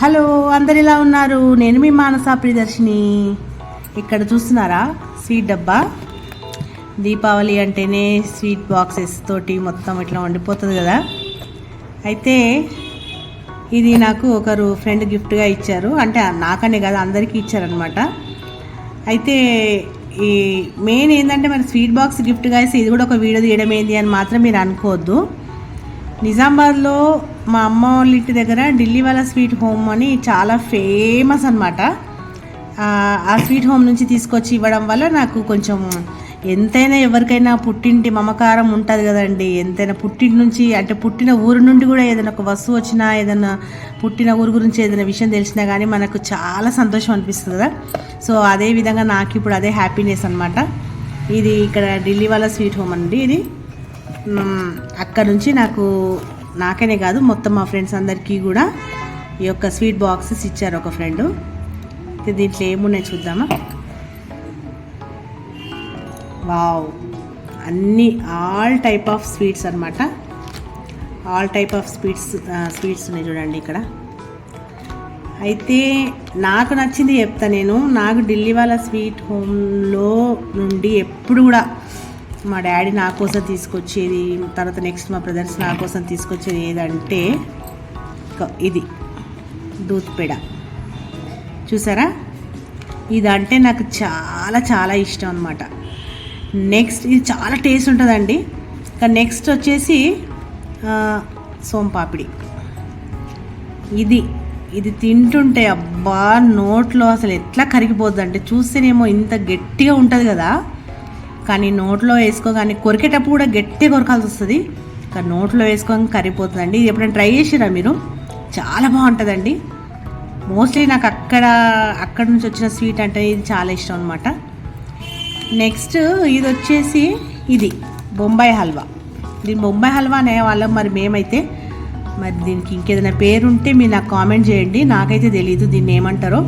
Hello, అందరు ఎలా ఉన్నారు? నేను మీ మానస ప్రియదర్శిని. ఇక్కడ చూస్తున్నారా స్వీట్ డబ్బా. దీపావళి అంటేనే స్వీట్ బాక్సెస్ తోటి మొత్తం ఇట్లా వండిపోతుంది కదా. అయితే ఇది నాకు ఒకరు ఫ్రెండ్ గిఫ్ట్గా ఇచ్చారు. అంటే నాకనే కదా, అందరికీ ఇచ్చారనమాట. అయితే ఈ మెయిన్ ఏంటంటే మరి స్వీట్ బాక్స్ గిఫ్ట్గా ఇస్తే ఇది కూడా ఒక వీడియో తీయడం ఏంది అని మాత్రం మీరు అనుకోవద్దు. నిజామాబాద్లో మా అమ్మ వాళ్ళ ఇంటి దగ్గర ఢిల్లీ వాళ్ళ స్వీట్ హోమ్ అని చాలా ఫేమస్ అనమాట. ఆ స్వీట్ హోమ్ నుంచి తీసుకొచ్చి ఇవ్వడం వల్ల నాకు కొంచెం ఎంతైనా ఎవరికైనా పుట్టింటి మమకారం ఉంటుంది కదండి. ఎంతైనా పుట్టింటి నుంచి అంటే పుట్టిన ఊరు నుండి కూడా ఏదైనా ఒక వస్తువు వచ్చినా, ఏదైనా పుట్టిన ఊరు గురించి ఏదైనా విషయం తెలిసినా కానీ మనకు చాలా సంతోషం అనిపిస్తుంది కదా. సో అదే విధంగా నాకు ఇప్పుడు అదే హ్యాపీనెస్ అనమాట. ఇది ఇక్కడ ఢిల్లీ వాళ్ళ స్వీట్ హోమ్ అండి. ఇది అక్కడ నుంచి నాకనే కాదు మొత్తం మా ఫ్రెండ్స్ అందరికీ కూడా ఈ యొక్క స్వీట్ బాక్సెస్ ఇచ్చారు ఒక ఫ్రెండు. దీంట్లో ఏమున్నాయి చూద్దామా. వావ్, అన్నీ ఆల్ టైప్ ఆఫ్ స్వీట్స్ అనమాట. ఆల్ టైప్ ఆఫ్ స్వీట్స్ ఉన్నాయి చూడండి ఇక్కడ. అయితే నాకు నచ్చింది చెప్తా నేను. నాకు ఢిల్లీ వాళ్ళ స్వీట్ హోమ్లో నుండి ఎప్పుడు కూడా మా డాడీ నా కోసం తీసుకొచ్చేది, తర్వాత నెక్స్ట్ మా బ్రదర్స్ నా కోసం తీసుకొచ్చేది ఏదంటే ఇది దూద్ పేడ. చూసారా, ఇదంటే నాకు చాలా చాలా ఇష్టం అనమాట. నెక్స్ట్ ఇది చాలా టేస్ట్ ఉంటుందండి. ఇంకా నెక్స్ట్ వచ్చేసి సోంపాపిడి. ఇది తింటుంటే అబ్బా నోట్లో అసలు ఎట్లా కరిగిపోద్ది అంటే, చూస్తేనేమో ఇంత గట్టిగా ఉంటుంది కదా, కానీ నోట్లో వేసుకోగానే కొరికేటప్పుడు కూడా గట్టిగా కొరకాల్సి వస్తుంది. కానీ నోట్లో వేసుకోగానే కరిగిపోతుందండి. ఇది ఎప్పుడైనా ట్రై చేసిరా మీరు? చాలా బాగుంటుందండి. మోస్ట్లీ నాకు అక్కడ నుంచి వచ్చిన స్వీట్ అంటే ఇది చాలా ఇష్టం అనమాట. నెక్స్ట్ ఇది వచ్చేసి ఇది బొంబాయి హల్వా. దీని బొంబాయి హల్వా అనే వాళ్ళం మరి మేమైతే. మరి దీనికి ఇంకేదైనా పేరుంటే మీరు నాకు కామెంట్ చేయండి. నాకైతే తెలీదు దీన్ని ఏమంటారో.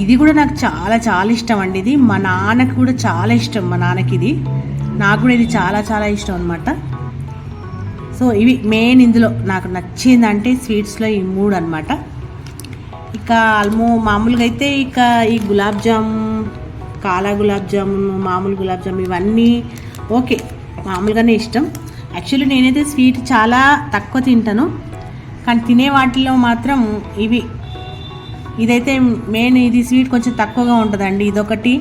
ఇది కూడా నాకు చాలా చాలా ఇష్టం అండి. ఇది మా నాన్నకి కూడా చాలా ఇష్టం. మా నాన్నకి ఇది, నాకు కూడా ఇది చాలా చాలా ఇష్టం అనమాట. సో ఇవి మెయిన్ ఇందులో నాకు నచ్చిందంటే స్వీట్స్లో ఈ మూడు అనమాట. ఇక మామూలుగా అయితే ఇక ఈ గులాబ్ జామ్, కాలా గులాబ్ జామున్, మామూలు గులాబ్ జామ్ ఇవన్నీ ఓకే, మామూలుగానే ఇష్టం. యాక్చువల్లీ నేనైతే స్వీట్ చాలా తక్కువ తింటాను, కానీ తినే వాటిలో మాత్రం ఇదైతే మెయిన్. ఇది స్వీట్ కొంచెం తక్కువగా ఉంటుందండి. ఇదొకటి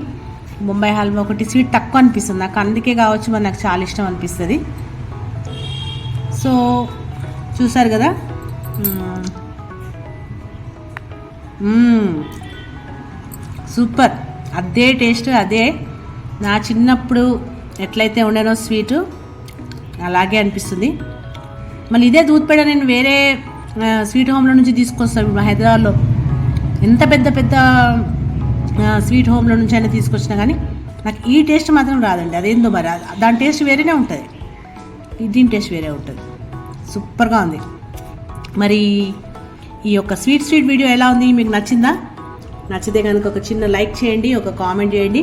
బొంబాయి హల్వా ఒకటి స్వీట్ తక్కువ అనిపిస్తుంది నాకు, అందుకే కావచ్చు మరి నాకు చాలా ఇష్టం అనిపిస్తుంది. సో చూసారు కదా, సూపర్. అదే టేస్ట్, అదే నా చిన్నప్పుడు ఎట్లయితే ఉండేనో స్వీటు అలాగే అనిపిస్తుంది. మళ్ళీ ఇదే దూద్ పేడ నేను వేరే స్వీట్ హోమ్లో నుంచి తీసుకొస్తాను. ఇప్పుడు హైదరాబాద్లో ఎంత పెద్ద పెద్ద స్వీట్ హోమ్లో నుంచి అయినా తీసుకొచ్చినా కానీ నాకు ఈ టేస్ట్ మాత్రం రాదండి. అదేందో మరి దాని టేస్ట్ వేరేనే ఉంటుంది, దీని టేస్ట్ వేరే ఉంటుంది. సూపర్గా ఉంది. మరి ఈ యొక్క స్వీట్ వీడియో ఎలా ఉంది, మీకు నచ్చిందా? నచ్చితే కనుక ఒక చిన్న లైక్ చేయండి, ఒక కామెంట్ చేయండి.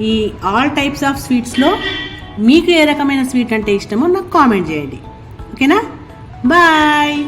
ఈ ఆల్ టైప్స్ ఆఫ్ స్వీట్స్లో మీకు ఏ రకమైన స్వీట్ అంటే ఇష్టమో నాకు కామెంట్ చేయండి. ఓకేనా? బాయ్.